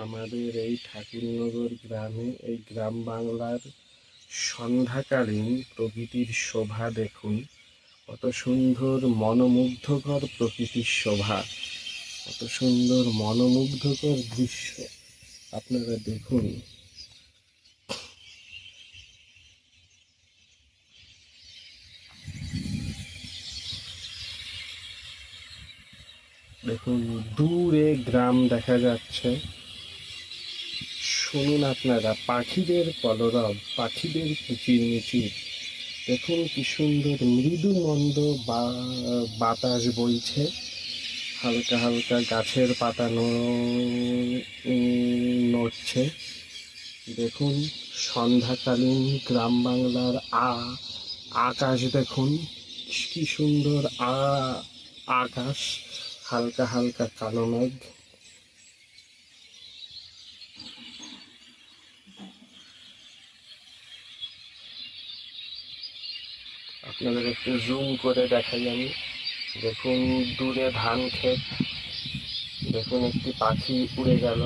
আমাদের এই ঠাকুরনগর গ্রামে, এই গ্রাম বাংলার সন্ধ্যাকালীন প্রকৃতির শোভা দেখুন। কত সুন্দর মনোমুগ্ধকর প্রকৃতির শোভা, কত সুন্দর মনোমুগ্ধকর দৃশ্য আপনারা দেখুন। দেখুন, দূরে গ্রাম দেখা যাচ্ছে। শুনুন আপনারা পাখিদের কলরব, পাখিদের কিচিরমিচির। দেখুন কি সুন্দর মৃদু মন্দ বাতাস বইছে, হালকা হালকা গাছের পাতা নড়ছে। দেখুন সন্ধ্যাকালীন গ্রাম বাংলার আকাশ দেখুন, কি সুন্দর আকাশ, হালকা হালকা কালো মেঘ। আপনাদের একটু জুম করে দেখাই আমি। দেখুন দূরে ধান ক্ষেত, দেখুন একটি পাখি উড়ে গেল।